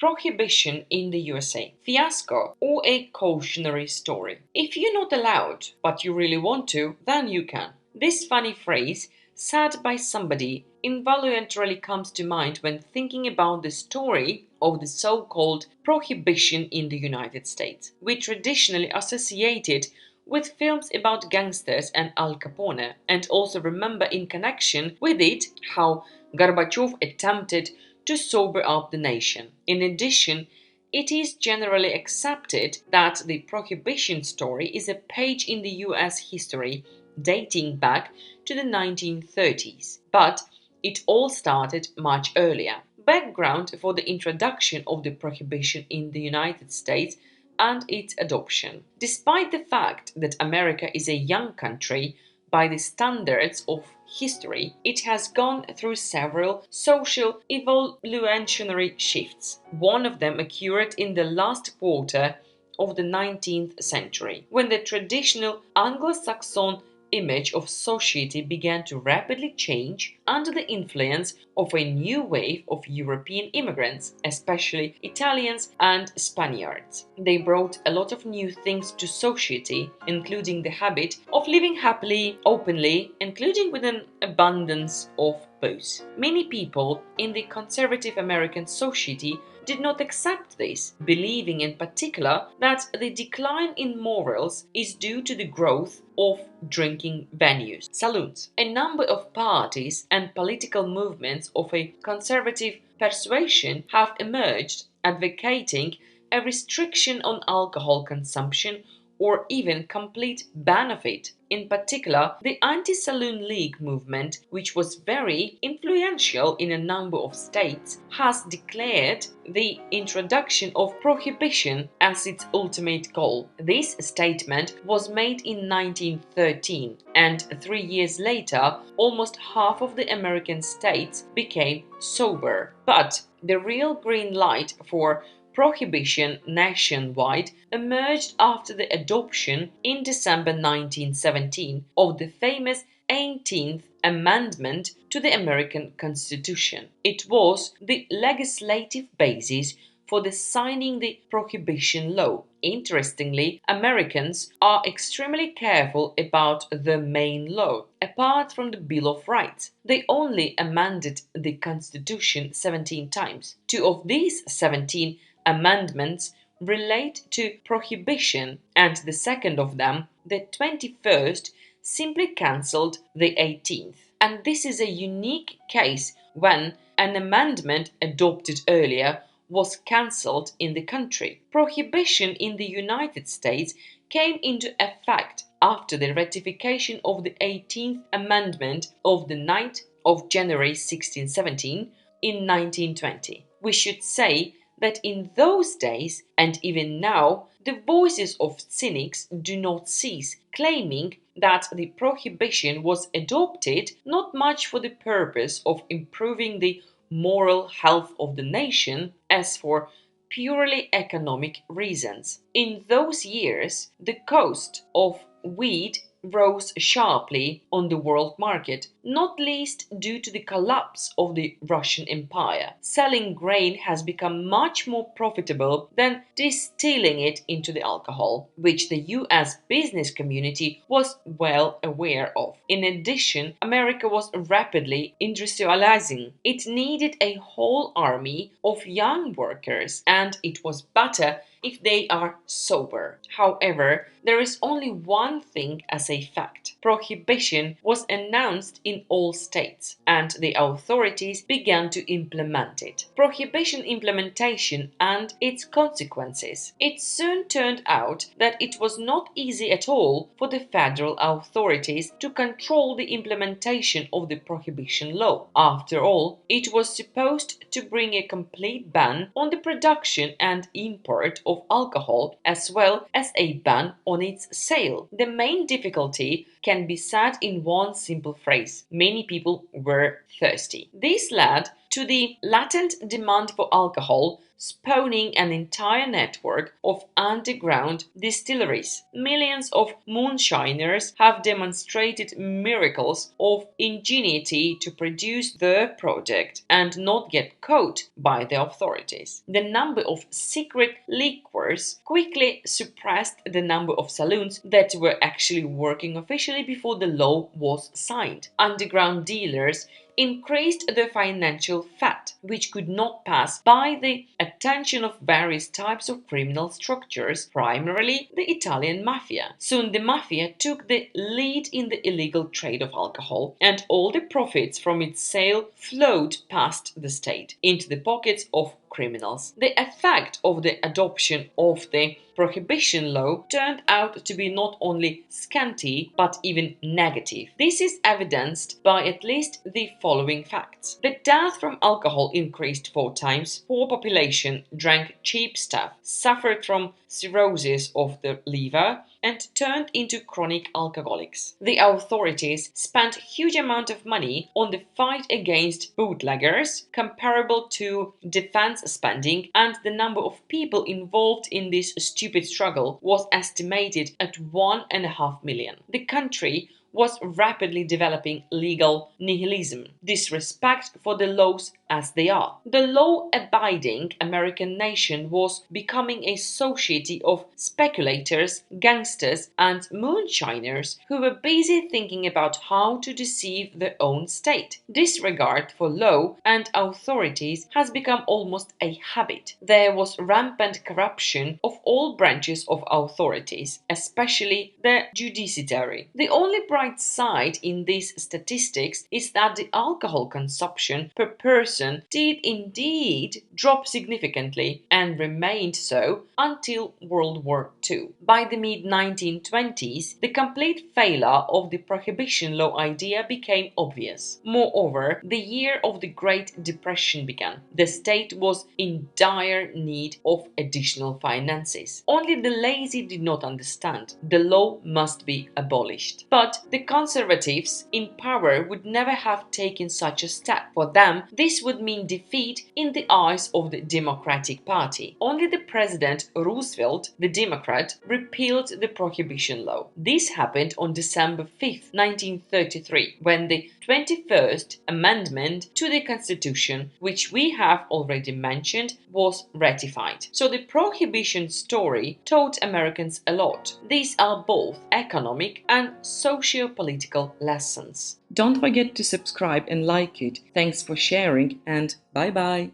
Prohibition in the USA, Fiasco, or a cautionary story. If you're not allowed, but you really want to, then you can. This funny phrase, said by somebody, involuntarily comes to mind when thinking about the story of the so-called Prohibition in the United States. We traditionally associated with films about gangsters and Al-Capone, and also remember in connection with it how Gorbachev attempted to sober up the nation. In addition, it is generally accepted that the Prohibition story is a page in the US history dating back to the 1930s, but it all started much earlier. Background for the introduction of the Prohibition in the United States and its adoption. Despite the fact that America is a young country by the standards of history, it has gone through several social evolutionary shifts. One of them occurred in the last quarter of the 19th century, when the traditional Anglo-Saxon image of society began to rapidly change under the influence of a new wave of European immigrants, especially Italians and Spaniards. They brought a lot of new things to society, including the habit of living happily, openly, including with an abundance of booze. Many people in the conservative American society did not accept this, believing in particular that the decline in morals is due to the growth of drinking venues, saloons. A number of parties and political movements of a conservative persuasion have emerged advocating a restriction on alcohol consumption or even complete ban of it. In particular, the Anti-Saloon League movement, which was very influential in a number of states, has declared the introduction of prohibition as its ultimate goal. This statement was made in 1913, and 3 years later, almost half of the American states became sober. But the real green light for prohibition nationwide emerged after the adoption in December 1917 of the famous 18th Amendment to the American Constitution. It was the legislative basis for the signing the prohibition law. Interestingly, Americans are extremely careful about the main law. Apart from the Bill of Rights, they only amended the Constitution 17 times. 2 of these 17 amendments relate to prohibition, and the second of them, the 21st, simply cancelled the 18th. And this is a unique case when an amendment adopted earlier was cancelled in the country. Prohibition in the United States came into effect after the ratification of the 18th Amendment of the 9th of January 1617 in 1920. We should say that in those days, and even now, the voices of cynics do not cease, claiming that the prohibition was adopted not much for the purpose of improving the moral health of the nation as for purely economic reasons. In those years, the cost of wheat rose sharply on the world market, not least due to the collapse of the Russian Empire. Selling grain has become much more profitable than distilling it into the alcohol, which the US business community was well aware of. In addition, America was rapidly industrializing. It needed a whole army of young workers, and it was better if they are sober. However, there is only one thing as a fact. Prohibition was announced in all states, and the authorities began to implement it. Prohibition implementation and its consequences. It soon turned out that it was not easy at all for the federal authorities to control the implementation of the prohibition law. After all, it was supposed to bring a complete ban on the production and import of alcohol, as well as a ban on its sale. The main difficulty can be said in one simple phrase: many people were thirsty. This led to the latent demand for alcohol, spawning an entire network of underground distilleries. Millions of moonshiners have demonstrated miracles of ingenuity to produce their product and not get caught by the authorities. The number of secret liquors quickly suppressed the number of saloons that were actually working officially before the law was signed. Underground dealers increased the financial fat, which could not pass by the attention of various types of criminal structures, primarily the Italian mafia. Soon the mafia took the lead in the illegal trade of alcohol, and all the profits from its sale flowed past the state into the pockets of criminals. The effect of the adoption of the prohibition law turned out to be not only scanty but even negative. This is evidenced by at least the following facts. The death from alcohol increased 4 times, poor population drank cheap stuff, suffered from cirrhosis of the liver, and turned into chronic alcoholics. The authorities spent huge amount of money on the fight against bootleggers, comparable to defense spending, and the number of people involved in this stupid struggle was estimated at 1.5 million. The country was rapidly developing legal nihilism, disrespect for the laws as they are. The law-abiding American nation was becoming a society of speculators, gangsters, and moonshiners who were busy thinking about how to deceive their own state. Disregard for law and authorities has become almost a habit. There was rampant corruption of all branches of authorities, especially the judiciary. The only bright side in these statistics is that the alcohol consumption per person did indeed drop significantly and remained so until World War II. By the mid-1920s, the complete failure of the prohibition law idea became obvious. Moreover, the year of the Great Depression began. The state was in dire need of additional finances. Only the lazy did not understand. The law must be abolished. But the conservatives in power would never have taken such a step. For them, this would mean defeat in the eyes of the Democratic Party. Only the President Roosevelt, the Democrat, repealed the prohibition law. This happened on December 5, 1933, when the 21st Amendment to the Constitution, which we have already mentioned, was ratified. So the prohibition story taught Americans a lot. These are both economic and socio-political lessons. Don't forget to subscribe and like it. Thanks for sharing, and bye bye.